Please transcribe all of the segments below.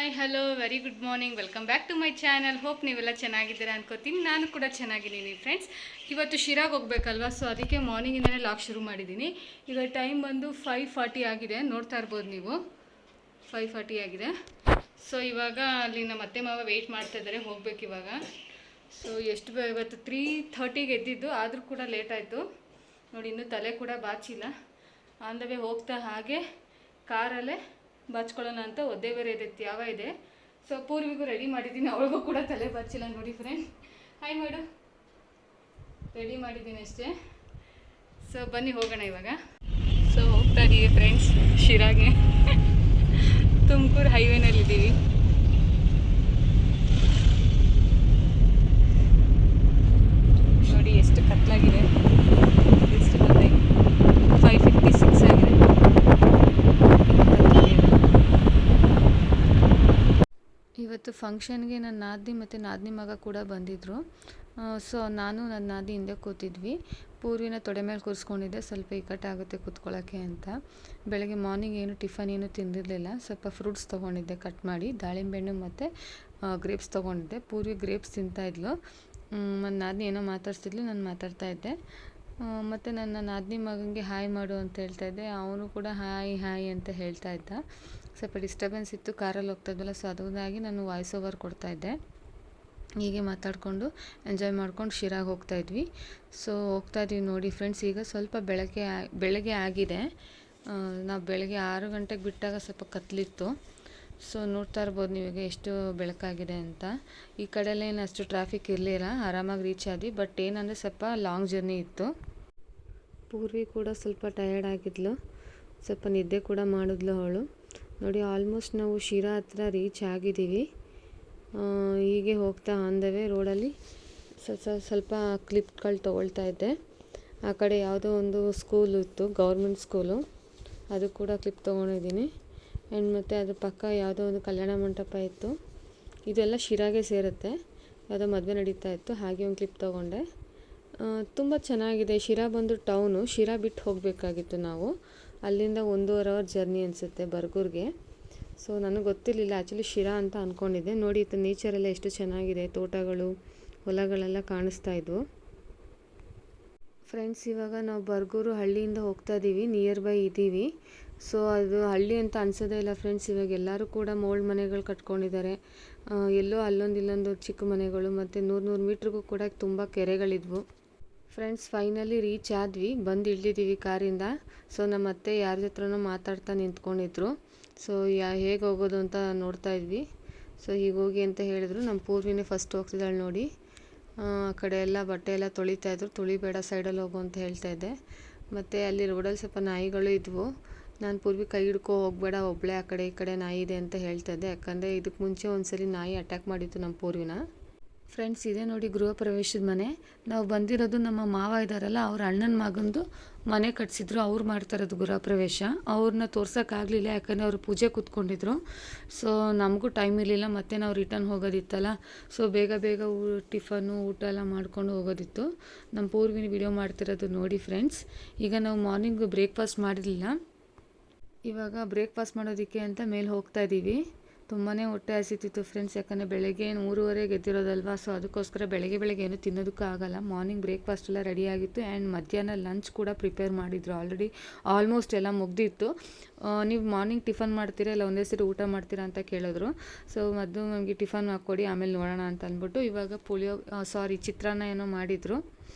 Hi hello very good morning. Welcome back to my channel. Hope ನೀವೆಲ್ಲ ಚೆನ್ನಾಗಿದ್ದೀರಾ ಅನ್ಕೋತೀನಿ. ನಾನು ಕೂಡ ಚೆನ್ನಾಗಿದ್ದೀನಿ ಫ್ರೆಂಡ್ಸ್. ಇವತ್ತು ಶಿರಾಗೆ ಹೋಗ್ಬೇಕಲ್ವಾ, ಸೊ ಅದಕ್ಕೆ ಮಾರ್ನಿಂಗಿಂದನೇ ಲಾಗ್ ಶುರು ಮಾಡಿದ್ದೀನಿ. ಈಗ ಟೈಮ್ ಬಂದು 5:40 ಆಗಿದೆ, ನೋಡ್ತಾ ಇರ್ಬೋದು ನೀವು. 5:40 ಆಗಿದೆ. ಸೊ ಇವಾಗ ಅಲ್ಲಿ ನಮ್ಮ ಅತ್ತೆ ಮಾವ ವೆಯ್ಟ್ ಮಾಡ್ತಾ ಇದ್ದಾರೆ, ಹೋಗ್ಬೇಕು ಇವಾಗ. ಸೊ ಇವತ್ತು 3:30ಗೆ ಎದ್ದಿದ್ದು, ಆದರೂ ಕೂಡ ಲೇಟ್ ಆಯಿತು ನೋಡಿ. ಇನ್ನೂ ತಲೆ ಕೂಡ ಬಾಚಿಲ್ಲ. ಆನ್ ದ ವೇ ಹೋಗ್ತಾ ಹಾಗೆ ಕಾರಲ್ಲೇ ಬಾಚ್ಕೊಳ್ಳೋಣ ಅಂತ ಒದ್ದೆ ಬೇರೆ ಇದೆ, ತ್ಯಾವ ಇದೆ. ಸೊ ಪೂರ್ವಿಗೂ ರೆಡಿ ಮಾಡಿದ್ದೀನಿ, ಅವಳಿಗೂ ಕೂಡ ತಲೆ ಬಾಚಿಲ್ಲ ನೋಡಿ ಫ್ರೆಂಡ್. ಹಾಯ್ ಮಾಡು, ರೆಡಿ ಮಾಡಿದ್ದೀನಿ ಅಷ್ಟೇ. ಸೊ ಬನ್ನಿ ಹೋಗೋಣ ಇವಾಗ. ಸೊ ಹೋಗ್ತಾ ಇದ್ದೀವಿ ಫ್ರೆಂಡ್ಸ್ ಶಿರಾಗೆ. ತುಮಕೂರು ಹೈವೇನಲ್ಲಿದ್ದೀವಿ. ನೋಡಿ ಎಷ್ಟು ಕತ್ಲಾಗಿದೆ, ಎಷ್ಟು ಕತ್ಲಾಗಿದೆ. 5:56 ಆಗಿದೆ. ಇವತ್ತು ಫಂಕ್ಷನ್ಗೆ ನನ್ನ ನಾದಿನಿ ಮತ್ತು ನಾದಿನಿ ಮಗ ಕೂಡ ಬಂದಿದ್ದರು. ಸೊ ನಾನು ನನ್ನ ನಾದಿನಿ ಹಿಂದೆ ಕೂತಿದ್ವಿ. ಪೂರ್ವಿನ ತೊಡೆ ಮೇಲೆ ಕೂರಿಸ್ಕೊಂಡಿದ್ದೆ, ಸ್ವಲ್ಪ ಇಕ್ಕಟ್ಟಾಗುತ್ತೆ ಕೂತ್ಕೊಳ್ಳೋಕ್ಕೆ ಅಂತ. ಬೆಳಗ್ಗೆ ಮಾರ್ನಿಂಗ್ ಏನು ಟಿಫನ್ ಏನು ತಿಂದಿರಲಿಲ್ಲ. ಸ್ವಲ್ಪ ಫ್ರೂಟ್ಸ್ ತೊಗೊಂಡಿದ್ದೆ ಕಟ್ ಮಾಡಿ, ದಾಳಿಂಬೆಹಣ್ಣು ಮತ್ತು ಗ್ರೇಪ್ಸ್ ತೊಗೊಂಡಿದ್ದೆ. ಪೂರ್ವಿ ಗ್ರೇಪ್ಸ್ ತಿಂತಾಯಿದ್ಲು, ನನ್ನ ನಾದಿನಿ ಏನೋ ಮಾತಾಡ್ತಿದ್ಲು, ನಾನು ಮಾತಾಡ್ತಾಯಿದ್ದೆ. ಮತ್ತು ನನ್ನ ನಾದಿನಿ ಮಗನಿಗೆ ಹಾಯ್ ಮಾಡು ಅಂತ ಹೇಳ್ತಾಯಿದ್ದೆ, ಅವನು ಕೂಡ ಹಾಯ್ ಹಾಯ್ ಅಂತ ಹೇಳ್ತಾ ಇದ್ದ. ಸ್ವಲ್ಪ ಡಿಸ್ಟರ್ಬೆನ್ಸ್ ಇತ್ತು, ಕಾರಲ್ಲಿ ಹೋಗ್ತಾಯಿದ್ವಲ್ಲ, ಸೊ ಅದಕ್ಕಾಗಿ ನಾನು ವಾಯ್ಸ್ ಓವರ್ ಕೊಡ್ತಾಯಿದ್ದೆ. ಹೀಗೆ ಮಾತಾಡಿಕೊಂಡು ಎಂಜಾಯ್ ಮಾಡ್ಕೊಂಡು ಶಿರಾಗೆ ಹೋಗ್ತಾಯಿದ್ವಿ. ಸೊ ಹೋಗ್ತಾಯಿದ್ವಿ ನೋಡಿ ಫ್ರೆಂಡ್ಸ್. ಈಗ ಸ್ವಲ್ಪ ಬೆಳಗ್ಗೆ ಆಗಿದೆ. ನಾವು ಬೆಳಗ್ಗೆ 6 ಗಂಟೆಗೆ ಬಿಟ್ಟಾಗ ಸ್ವಲ್ಪ ಕತ್ಲಿತ್ತು. ಸೊ ನೋಡ್ತಾ ಇರ್ಬೋದು ನೀವೀಗ ಎಷ್ಟು ಬೆಳಕಾಗಿದೆ ಅಂತ. ಈ ಕಡೆಯಲ್ಲೇನು ಅಷ್ಟು ಟ್ರಾಫಿಕ್ ಇರಲಿಲ್ಲ, ಆರಾಮಾಗಿ ರೀಚ್ ಆದ್ವಿ. ಬಟ್ ಏನಂದರೆ ಸ್ವಲ್ಪ ಲಾಂಗ್ ಜರ್ನಿ ಇತ್ತು. ಪೂರ್ವಿ ಕೂಡ ಸ್ವಲ್ಪ ಟಯರ್ಡ್ ಆಗಿದ್ಲು, ಸ್ವಲ್ಪ ನಿದ್ದೆ ಕೂಡ ಮಾಡಿದ್ಲು ಅವಳು ನೋಡಿ. ಆಲ್ಮೋಸ್ಟ್ ನಾವು ಶಿರಾ ಹತ್ರ ರೀಚ್ ಆಗಿದ್ದೀವಿ. ಹೀಗೆ ಹೋಗ್ತಾ ಆನ್ ದ ವೇ ರೋಡಲ್ಲಿ ಸ್ವಲ್ಪ ಕ್ಲಿಪ್ಗಳು ತೊಗೊಳ್ತಾ ಇದ್ದೆ. ಆ ಕಡೆ ಯಾವುದೋ ಒಂದು ಸ್ಕೂಲ್ ಇತ್ತು, ಗೌರ್ಮೆಂಟ್ ಸ್ಕೂಲು, ಅದು ಕೂಡ ಕ್ಲಿಪ್ ತೊಗೊಂಡಿದ್ದೀನಿ. ಆ್ಯಂಡ್ ಮತ್ತು ಅದ್ರ ಪಕ್ಕ ಯಾವುದೋ ಒಂದು ಕಲ್ಯಾಣ ಮಂಟಪ ಇತ್ತು. ಇದೆಲ್ಲ ಶಿರಾಗೆ ಸೇರುತ್ತೆ, ಯಾವುದೋ ಮದುವೆ ನಡೀತಾ ಇತ್ತು, ಹಾಗೆ ಒಂದು ಕ್ಲಿಪ್ ತೊಗೊಂಡೆ. ತುಂಬ ಚೆನ್ನಾಗಿದೆ. ಶಿರಾ ಬಂದು ಟೌನು. ಶಿರಾ ಬಿಟ್ಟು ಹೋಗಬೇಕಾಗಿತ್ತು ನಾವು. ಅಲ್ಲಿಂದ 1.5 ಅವರ್ ಜರ್ನಿ ಅನಿಸುತ್ತೆ ಬರ್ಗೂರ್ಗೆ. ಸೊ ನನಗೆ ಗೊತ್ತಿರಲಿಲ್ಲ, ಆ್ಯಕ್ಚುಲಿ ಶಿರಾ ಅಂತ ಅಂದ್ಕೊಂಡಿದ್ದೆ. ನೋಡಿ ಇದು ನೇಚರೆಲ್ಲ ಎಷ್ಟು ಚೆನ್ನಾಗಿದೆ, ತೋಟಗಳು ಹೊಲಗಳೆಲ್ಲ ಕಾಣಿಸ್ತಾ ಇದ್ವು ಫ್ರೆಂಡ್ಸ್. ಇವಾಗ ನಾವು ಬರ್ಗೂರು ಹಳ್ಳಿಯಿಂದ ಹೋಗ್ತಾ ಇದ್ದೀವಿ, ನಿಯರ್ ಬೈ ಇದ್ದೀವಿ. ಸೊ ಅದು ಹಳ್ಳಿ ಅಂತ ಅನ್ಸೋದೇ ಇಲ್ಲ ಫ್ರೆಂಡ್ಸ್. ಇವಾಗ ಎಲ್ಲರೂ ಕೂಡ ಮೋಲ್ಡ್ ಮನೆಗಳು ಕಟ್ಕೊಂಡಿದ್ದಾರೆ. ಎಲ್ಲೋ ಅಲ್ಲೊಂದು ಇಲ್ಲೊಂದು ಚಿಕ್ಕ ಮನೆಗಳು, ಮತ್ತು 100 ಮೀಟ್ರಿಗೂ ಕೂಡ ತುಂಬ ಕೆರೆಗಳಿದ್ವು ಫ್ರೆಂಡ್ಸ್. ಫೈನಲಿ ರೀಚ್ ಆದ್ವಿ, ಬಂದು ಇಳಿದಿದ್ದೀವಿ ಕಾರಿಂದ. ಸೊ ನಮ್ಮ ಅತ್ತೆ ಯಾರ ಜೊತೆನೋ ಮಾತಾಡ್ತಾ ನಿಂತ್ಕೊಂಡಿದ್ರು. ಸೊ ಹೇಗೆ ಹೋಗೋದು ಅಂತ ನೋಡ್ತಾ ಇದ್ವಿ. ಸೊ ಹೀಗೆ ಹೋಗಿ ಅಂತ ಹೇಳಿದ್ರು. ನಮ್ಮ ಪೂರ್ವಿನೇ ಫಸ್ಟ್ ಹೋಗ್ತಿದ್ದಾಳೆ ನೋಡಿ. ಆ ಕಡೆ ಎಲ್ಲ ಬಟ್ಟೆ ಎಲ್ಲ ತೊಳಿತಾಯಿದ್ರು, ತುಳಿಬೇಡ ಸೈಡಲ್ಲಿ ಹೋಗು ಅಂತ ಹೇಳ್ತಾಯಿದ್ದೆ. ಮತ್ತು ಅಲ್ಲಿ ರೋಡಲ್ಲಿ ಸ್ವಲ್ಪ ನಾಯಿಗಳು ಇದ್ವು. ನಾನು ಪೂರ್ವಿ ಕೈ ಹಿಡ್ಕೊ ಹೋಗಬೇಡ, ಒಬ್ಬಳೇ ಆ ಕಡೆ ಈ ಕಡೆ ನಾಯಿ ಇದೆ ಅಂತ ಹೇಳ್ತಾಯಿದ್ದೆ. ಯಾಕಂದರೆ ಇದಕ್ಕೆ ಮುಂಚೆ ಒಂದ್ಸಲಿ ನಾಯಿ ಅಟ್ಯಾಕ್ ಮಾಡಿತ್ತು ನಮ್ಮ ಪೂರ್ವಿನ ಫ್ರೆಂಡ್ಸ್. ಇದೆ ನೋಡಿ ಗೃಹ ಪ್ರವೇಶದ ಮನೆ. ನಾವು ಬಂದಿರೋದು ನಮ್ಮ ಮಾವ ಇದ್ದಾರಲ್ಲ, ಅವ್ರ ಅಣ್ಣನ ಮಗಂದು ಮನೆ ಕಟ್ಸಿದ್ರು, ಅವ್ರು ಮಾಡ್ತಾಯಿರೋದು ಗೃಹ ಪ್ರವೇಶ. ಅವ್ರನ್ನ ತೋರ್ಸೋಕ್ಕಾಗಲಿಲ್ಲ, ಯಾಕಂದರೆ ಅವರು ಪೂಜೆ ಕೂತ್ಕೊಂಡಿದ್ರು. ಸೊ ನಮಗೂ ಟೈಮ್ ಇರಲಿಲ್ಲ, ಮತ್ತು ನಾವು ರಿಟರ್ನ್ ಹೋಗೋದಿತ್ತಲ್ಲ. ಸೊ ಬೇಗ ಟಿಫನ್ನು ಊಟ ಎಲ್ಲ ಮಾಡ್ಕೊಂಡು ಹೋಗೋದಿತ್ತು. ನಮ್ಮ ಪೂರ್ವಿನ ವಿಡಿಯೋ ಮಾಡ್ತಿರೋದು ನೋಡಿ ಫ್ರೆಂಡ್ಸ್. ಈಗ ನಾವು ಮಾರ್ನಿಂಗ್ ಬ್ರೇಕ್ಫಾಸ್ಟ್ ಮಾಡಿರಲಿಲ್ಲ, ಇವಾಗ ಬ್ರೇಕ್ಫಾಸ್ಟ್ ಮಾಡೋದಕ್ಕೆ ಅಂತ ಮೇಲೆ ಹೋಗ್ತಾ ಇದ್ದೀವಿ. ತುಂಬಾ ಹೊಟ್ಟೆ ಹಸಿತಿತ್ತು ಫ್ರೆಂಡ್ಸ್, ಯಾಕಂದರೆ ಬೆಳಗ್ಗೆ 3:30ಗೆ ಎದ್ದಿರೋದಲ್ವ. ಸೊ ಅದಕ್ಕೋಸ್ಕರ ಬೆಳಗ್ಗೆ ಏನೂ ತಿನ್ನೋದಕ್ಕೂ ಆಗಲ್ಲ. ಮಾರ್ನಿಂಗ್ ಬ್ರೇಕ್ಫಾಸ್ಟ್ ಎಲ್ಲ ರೆಡಿ ಆಗಿತ್ತು. ಆ್ಯಂಡ್ ಮಧ್ಯಾಹ್ನ ಲಂಚ್ ಕೂಡ ಪ್ರಿಪೇರ್ ಮಾಡಿದ್ರು, ಆಲ್ರೆಡಿ ಆಲ್ಮೋಸ್ಟ್ ಎಲ್ಲ ಮುಗ್ದಿತ್ತು. ನೀವು ಮಾರ್ನಿಂಗ್ ಟಿಫನ್ ಮಾಡ್ತೀರಾ ಇಲ್ಲ ಒಂದೇ ಸರಿ ಊಟ ಮಾಡ್ತೀರಾ ಅಂತ ಕೇಳಿದ್ರು. ಸೊ ಮೊದಲು ನಮಗೆ ಟಿಫನ್ ಹಾಕ್ಕೊಡಿ, ಆಮೇಲೆ ನೋಡೋಣ ಅಂತ ಅಂದ್ಬಿಟ್ಟು ಇವಾಗ ಚಿತ್ರಾನ್ನ ಏನೋ ಮಾಡಿದರು.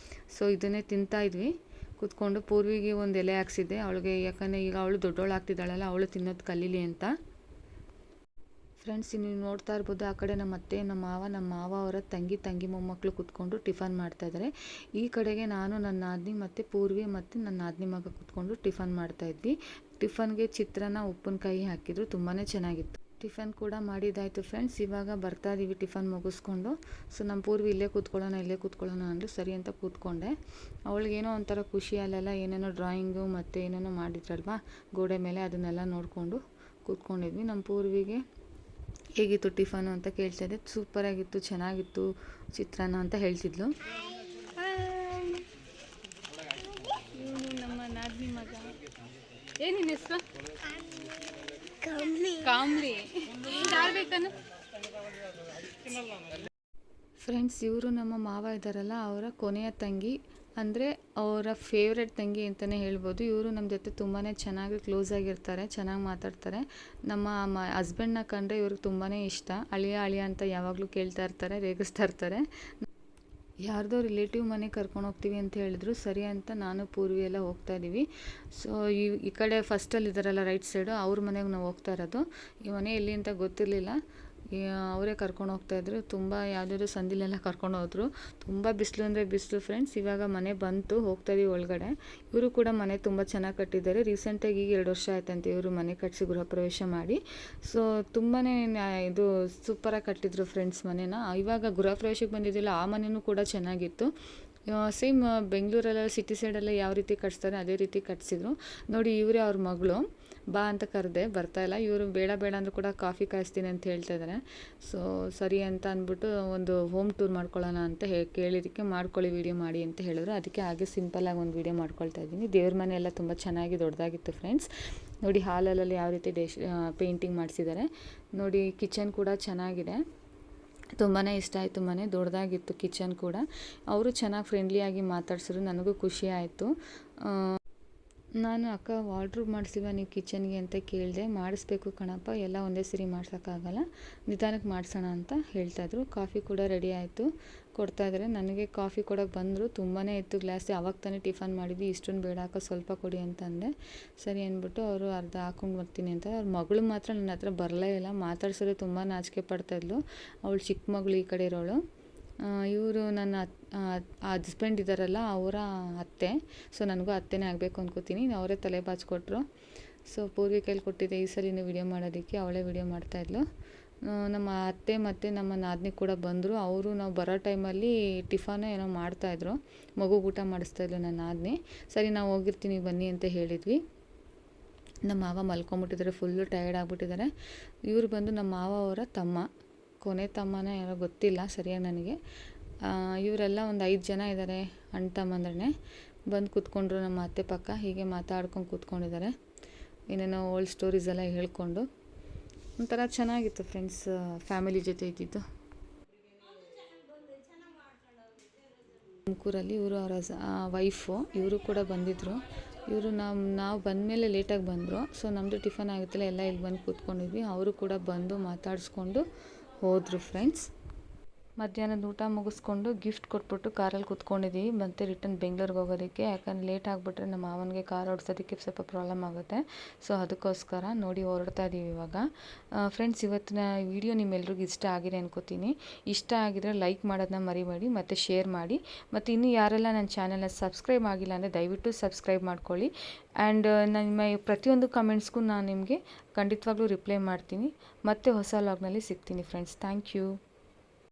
ಸೊ ಇದನ್ನೇ ತಿಂತಾಯಿದ್ವಿ ಕೂತ್ಕೊಂಡು. ಪೂರ್ವಿಗೆ ಒಂದು ಎಲೆ ಹಾಕ್ಸಿದ್ದೆ ಅವಳಿಗೆ, ಯಾಕಂದರೆ ಈಗ ಅವಳು ದೊಡ್ಡವಳು ಆಗ್ತಿದ್ದಾಳಲ್ಲ, ಅವಳು ತಿನ್ನೋದು ಕಲೀಲಿ ಅಂತ ಫ್ರೆಂಡ್ಸ್. ನೀವು ನೋಡ್ತಾ ಇರ್ಬೋದು, ಆ ಕಡೆ ನಮ್ಮ ಅತ್ತೆ, ನಮ್ಮ ಮಾವ ಅವರ ತಂಗಿ ಮೊಮ್ಮಕ್ಕಳು ಕೂತ್ಕೊಂಡು ಟಿಫನ್ ಮಾಡ್ತಾಯಿದ್ದಾರೆ. ಈ ಕಡೆಗೆ ನಾನು, ನನ್ನ ನಾದಿನಿ ಮತ್ತು ಪೂರ್ವಿ ಮತ್ತು ನನ್ನ ನಾದಿನಿ ಮಗ ಕೂತ್ಕೊಂಡು ಟಿಫನ್ ಮಾಡ್ತಾಯಿದ್ವಿ. ಟಿಫನ್ಗೆ ಚಿತ್ರಾನ್ನ ಉಪ್ಪಿನಕಾಯಿ ಹಾಕಿದ್ರು, ತುಂಬಾ ಚೆನ್ನಾಗಿತ್ತು. ಟಿಫನ್ ಕೂಡ ಮಾಡಿದ್ದಾಯಿತು ಫ್ರೆಂಡ್ಸ್. ಇವಾಗ ಬರ್ತಾ ಇದ್ದೀವಿ ಟಿಫನ್ ಮುಗಿಸ್ಕೊಂಡು. ಸೊ ನಮ್ಮ ಪೂರ್ವಿ ಇಲ್ಲೇ ಕೂತ್ಕೊಳ್ಳೋಣ ಅಂದರು, ಸರಿ ಅಂತ ಕೂತ್ಕೊಂಡೆ. ಅವಳಿಗೇನೋ ಒಂಥರ ಖುಷಿ, ಅಲ್ಲೆಲ್ಲ ಏನೇನೋ ಡ್ರಾಯಿಂಗು ಮತ್ತು ಏನೇನೋ ಮಾಡಿದ್ರಲ್ವ ಗೋಡೆ ಮೇಲೆ, ಅದನ್ನೆಲ್ಲ ನೋಡಿಕೊಂಡು ಕೂತ್ಕೊಂಡಿದ್ವಿ. ನಮ್ಮ ಪೂರ್ವಿಗೆ ಹೇಗಿತ್ತು ಟಿಫನು ಅಂತ ಕೇಳ್ತಾಯಿದ್ದೆ. ಸೂಪರಾಗಿತ್ತು, ಚೆನ್ನಾಗಿತ್ತು ಚಿತ್ರಾನ್ನ ಅಂತ ಹೇಳ್ತಿದ್ಲು. ಇವನು ನಮ್ಮ ನಾದಿನಿ ಮಗ. ಏನಿನ ಹೆಸರು? ಕಾಮ್ಲಿ. ಯಾರು ಫ್ರೆಂಡ್ಸ್, ಇವರು ನಮ್ಮ ಮಾವ ಇದ್ದಾರಲ್ಲ, ಅವರ ಕೊನೆಯ ತಂಗಿ, ಅಂದರೆ ಅವರ ಫೇವ್ರೆಟ್ ತಂಗಿ ಅಂತಲೇ ಹೇಳ್ಬೋದು. ಇವರು ನಮ್ಮ ಜೊತೆ ತುಂಬಾ ಚೆನ್ನಾಗಿ ಕ್ಲೋಸ್ ಆಗಿರ್ತಾರೆ, ಚೆನ್ನಾಗಿ ಮಾತಾಡ್ತಾರೆ. ನಮ್ಮ ಹಸ್ಬೆಂಡ್ನ ಕಂಡ್ರೆ ಇವ್ರಿಗೆ ತುಂಬಾ ಇಷ್ಟ. ಅಳಿಯ ಅಳಿಯ ಅಂತ ಯಾವಾಗಲೂ ಕೇಳ್ತಾ ಇರ್ತಾರೆ, ರೇಗಿಸ್ತಾ ಇರ್ತಾರೆ. ಯಾರ್ದೋ ರಿಲೇಟಿವ್ ಮನೆಗೆ ಕರ್ಕೊಂಡು ಹೋಗ್ತೀವಿ ಅಂತ ಹೇಳಿದ್ರು. ಸರಿ ಅಂತ ನಾನು ಪೂರ್ವಿ ಎಲ್ಲ ಹೋಗ್ತಾ ಇದ್ದೀವಿ. ಸೊ ಈ ಕಡೆ ಫಸ್ಟಲ್ಲಿ ಇದ್ದಾರಲ್ಲ ರೈಟ್ ಸೈಡು, ಅವ್ರ ಮನೆಗೆ ನಾವು ಹೋಗ್ತಾ ಇರೋದು. ಈ ಮನೆ ಎಲ್ಲಿ ಅಂತ ಗೊತ್ತಿರಲಿಲ್ಲ, ಅವರೇ ಕರ್ಕೊಂಡು ಹೋಗ್ತಾಯಿದ್ರು. ತುಂಬ ಯಾವುದಾದ್ರು ಸಂದಿಲೆಲ್ಲ ಕರ್ಕೊಂಡು ಹೋದ್ರು. ತುಂಬ ಬಿಸಿಲು ಅಂದರೆ ಬಿಸಿಲು ಫ್ರೆಂಡ್ಸ್. ಇವಾಗ ಮನೆ ಬಂತು, ಹೋಗ್ತಾಯಿದ್ದೀವಿ ಒಳಗಡೆ. ಇವರು ಕೂಡ ಮನೆ ತುಂಬ ಚೆನ್ನಾಗಿ ಕಟ್ಟಿದ್ದಾರೆ. ರೀಸೆಂಟಾಗಿ ಈಗ 2 ವರ್ಷ ಆಯ್ತಂತೆ ಇವರು ಮನೆ ಕಟ್ಟಿಸಿ ಗೃಹ ಪ್ರವೇಶ ಮಾಡಿ. ಸೊ ತುಂಬಾ ಇದು ಸೂಪರಾಗಿ ಕಟ್ಟಿದ್ರು ಫ್ರೆಂಡ್ಸ್ ಮನೆನ. ಇವಾಗ ಗೃಹ ಪ್ರವೇಶಕ್ಕೆ ಬಂದಿದ್ದಿಲ್ಲ, ಆ ಮನೆಯೂ ಕೂಡ ಚೆನ್ನಾಗಿತ್ತು. ಸೇಮ್ ಬೆಂಗಳೂರೆಲ್ಲ ಸಿಟಿ ಸೈಡೆಲ್ಲ ಯಾವ ರೀತಿ ಕಟ್ಸ್ತಾರೆ ಅದೇ ರೀತಿ ಕಟ್ಸಿದ್ರು. ನೋಡಿ, ಇವರೇ ಅವ್ರ ಮಗಳು. ಬಾ ಅಂತ ಕರೆದೆ, ಬರ್ತಾಯಿಲ್ಲ. ಇವರು ಬೇಡ ಬೇಡ ಅಂದರೂ ಕೂಡ ಕಾಫಿ ಕಾಯಿಸ್ತೀನಿ ಅಂತ ಹೇಳ್ತಾ ಇದ್ದಾರೆ. ಸೊ ಸರಿ ಅಂತ ಅಂದ್ಬಿಟ್ಟು ಒಂದು ಹೋಮ್ ಟೂರ್ ಮಾಡ್ಕೊಳ್ಳೋಣ ಅಂತ ಕೇಳಿದ್ದಕ್ಕೆ ಮಾಡ್ಕೊಳ್ಳಿ ವೀಡಿಯೋ ಮಾಡಿ ಅಂತ ಹೇಳಿದ್ರು. ಅದಕ್ಕೆ ಹಾಗೆ ಸಿಂಪಲ್ಲಾಗಿ ಒಂದು ವೀಡಿಯೋ ಮಾಡ್ಕೊಳ್ತಾ ಇದ್ದೀನಿ. ದೇವ್ರ ಮನೆ ಎಲ್ಲ ತುಂಬ ಚೆನ್ನಾಗಿ ದೊಡ್ಡದಾಗಿತ್ತು ಫ್ರೆಂಡ್ಸ್. ನೋಡಿ, ಹಾಲಲ್ಲಿ ಯಾವ ರೀತಿ ಪೇಂಟಿಂಗ್ ಮಾಡಿಸಿದ್ದಾರೆ ನೋಡಿ. ಕಿಚನ್ ಕೂಡ ಚೆನ್ನಾಗಿದೆ, ತುಂಬಾ ಇಷ್ಟ ಆಯಿತು. ಮನೆ ದೊಡ್ಡದಾಗಿತ್ತು, ಕಿಚನ್ ಕೂಡ. ಅವರು ಚೆನ್ನಾಗಿ ಫ್ರೆಂಡ್ಲಿಯಾಗಿ ಮಾತಾಡ್ಸಿದ್ರು, ನನಗೂ ಖುಷಿ ಆಯಿತು. ನಾನು ಅಕ್ಕ ವಾರ್ಡ್ರೋಬ್ ಮಾಡಿಸಿಲ್ವ ನೀವು ಕಿಚನ್ಗೆ ಅಂತ ಕೇಳಿದೆ. ಮಾಡಿಸ್ಬೇಕು ಕಣಪ್ಪ, ಎಲ್ಲ ಒಂದೇ ಸರಿ ಮಾಡ್ಸೋಕ್ಕಾಗಲ್ಲ, ನಿಧಾನಕ್ಕೆ ಮಾಡಿಸೋಣ ಅಂತ ಹೇಳ್ತಾಯಿದ್ರು. ಕಾಫಿ ಕೂಡ ರೆಡಿ ಆಯಿತು, ಕೊಡ್ತಾಯಿದ್ದಾರೆ. ನನಗೆ ಕಾಫಿ ಕೊಡೋಕೆ ಬಂದರು. ತುಂಬಾ ಇತ್ತು ಗ್ಲಾಸ್. ಆವಾಗ ತಾನೇ ಟಿಫನ್ ಮಾಡಿದ್ವಿ, ಇಷ್ಟೊಂದು ಬೇಡ ಅಕ್ಕ, ಸ್ವಲ್ಪ ಕೊಡಿ ಅಂತಂದೆ. ಸರಿ ಅಂದ್ಬಿಟ್ಟು ಅವರು ಅರ್ಧ ಹಾಕ್ಕೊಂಡು ಬರ್ತೀನಿ ಅಂತ. ಅವ್ರ ಮಗಳು ಮಾತ್ರ ನನ್ನ ಹತ್ರ ಬರಲೇ ಇಲ್ಲ. ಮಾತಾಡ್ಸೋದು ತುಂಬ ನಾಚಿಕೆ ಪಡ್ತಾಯಿದ್ಲು. ಅವಳು ಚಿಕ್ಕ ಮಗಳು ಈ ಕಡೆ ಇರೋಳು. ಇವರು ನನ್ನ ಹಸ್ಬೆಂಡ್ ಇದ್ದಾರಲ್ಲ, ಅವರ ಅತ್ತೆ. ಸೊ ನನಗೂ ಅತ್ತೆನೇ ಆಗಬೇಕು ಅಂದ್ಕೋತೀನಿ. ಅವರೇ ತಲೆ ಬಾಚ್ಕೊಟ್ರು. ಸೊ ಪೂರ್ವಿ ಕೈಲಿ ಕೊಟ್ಟಿದ್ದೆ ಈ ಸಲ ವಿಡಿಯೋ ಮಾಡೋದಕ್ಕೆ, ಅವಳೇ ವಿಡಿಯೋ ಮಾಡ್ತಾಯಿದ್ಲು. ನಮ್ಮ ಅತ್ತೆ ಮತ್ತು ನಮ್ಮ ನಾದಿನಿ ಕೂಡ ಬಂದರು. ಅವರು ನಾವು ಬರೋ ಟೈಮಲ್ಲಿ ಟಿಫನ್ ಏನೋ ಮಾಡ್ತಾಯಿದ್ರು, ಮಗು ಊಟ ಮಾಡಿಸ್ತಾಯಿದ್ಲು ನನ್ನ ನಾದಿನಿ. ಸರಿ ನಾವು ಹೋಗಿರ್ತೀನಿ ಬನ್ನಿ ಅಂತ ಹೇಳಿದ್ವಿ. ನಮ್ಮ ಮಾವ ಮಲ್ಕೊಂಬಿಟ್ಟಿದ್ದಾರೆ, ಫುಲ್ಲು ಟಯರ್ಡ್ ಆಗಿಬಿಟ್ಟಿದ್ದಾರೆ. ಇವರು ಬಂದು ನಮ್ಮ ಮಾವ ಅವರ ತಮ್ಮ, ಕೊನೆ ತಮ್ಮನ ಯಾರೋ ಗೊತ್ತಿಲ್ಲ ಸರಿಯಾಗಿ ನನಗೆ. ಇವರೆಲ್ಲ ಒಂದು 5 ಜನ ಇದ್ದಾರೆ, ಅಣ್ಣ ತಮ್ಮಂದ್ರೇ. ಬಂದು ಕೂತ್ಕೊಂಡ್ರು ನಮ್ಮ ಅತ್ತೆ ಪಕ್ಕ. ಹೀಗೆ ಮಾತಾಡ್ಕೊಂಡು ಕೂತ್ಕೊಂಡಿದ್ದಾರೆ, ಏನೇನೋ ಓಲ್ಡ್ ಸ್ಟೋರೀಸ್ ಎಲ್ಲ ಹೇಳ್ಕೊಂಡು. ಒಂಥರ ಚೆನ್ನಾಗಿತ್ತು ಫ್ರೆಂಡ್ಸ್, ಫ್ಯಾಮಿಲಿ ಜೊತೆ ಇದ್ದಿದ್ದು. ತುಮಕೂರಲ್ಲಿ ಇವರು ಅವರ ವೈಫು, ಇವರು ಕೂಡ ಬಂದಿದ್ದರು. ಇವರು ನಾವು ಬಂದಮೇಲೆ ಲೇಟಾಗಿ ಬಂದರು. ಸೊ ನಮ್ಮದು ಟಿಫನ್ ಆಗುತ್ತಲ್ಲ, ಎಲ್ಲ ಇಲ್ಲಿ ಬಂದು ಕೂತ್ಕೊಂಡಿದ್ವಿ. ಅವರು ಕೂಡ ಬಂದು ಮಾತಾಡಿಸ್ಕೊಂಡು ಹೋದರು ಫ್ರೆಂಡ್ಸ್. ಮಧ್ಯಾಹ್ನದ ಊಟ ಮುಗಿಸ್ಕೊಂಡು ಗಿಫ್ಟ್ ಕೊಟ್ಬಿಟ್ಟು ಕಾರಲ್ಲಿ ಕೂತ್ಕೊಂಡಿದ್ದೀವಿ. ಮತ್ತು ರಿಟರ್ನ್ ಬೆಂಗಳೂರಿಗೆ ಹೋಗೋದಕ್ಕೆ. ಯಾಕಂದರೆ ಲೇಟ್ ಆಗಿಬಿಟ್ರೆ ನಮ್ಮ ಮಾವನಿಗೆ ಕಾರ್ ಓಡಿಸೋದಕ್ಕೆ ಸ್ವಲ್ಪ ಪ್ರಾಬ್ಲಮ್ ಆಗುತ್ತೆ. ಸೊ ಅದಕ್ಕೋಸ್ಕರ ನೋಡಿ ಹೊರಡ್ತಾ ಇದ್ದೀವಿ ಇವಾಗ. ಫ್ರೆಂಡ್ಸ್, ಇವತ್ತಿನ ವಿಡಿಯೋ ನಿಮ್ಮೆಲ್ರಿಗೂ ಇಷ್ಟ ಆಗಿದೆ ಅನ್ಕೋತೀನಿ. ಇಷ್ಟ ಆಗಿದ್ರೆ ಲೈಕ್ ಮಾಡೋದನ್ನ ಮರಿಬೇಡಿ, ಮತ್ತು ಶೇರ್ ಮಾಡಿ. ಮತ್ತು ಇನ್ನೂ ಯಾರೆಲ್ಲ ನನ್ನ ಚಾನಲ್ನ ಸಬ್ಸ್ಕ್ರೈಬ್ ಆಗಿಲ್ಲ ಅಂದರೆ ದಯವಿಟ್ಟು ಸಬ್ಸ್ಕ್ರೈಬ್ ಮಾಡ್ಕೊಳ್ಳಿ. ಆ್ಯಂಡ್ ನಿಮ್ಮ ಪ್ರತಿಯೊಂದು ಕಮೆಂಟ್ಸ್ಗೂ ನಾನು ನಿಮಗೆ ಖಂಡಿತವಾಗ್ಲೂ ರಿಪ್ಲೈ ಮಾಡ್ತೀನಿ. ಮತ್ತೆ ಹೊಸ ವ್ಲಾಗ್ನಲ್ಲಿ ಸಿಗ್ತೀನಿ ಫ್ರೆಂಡ್ಸ್. Thank you.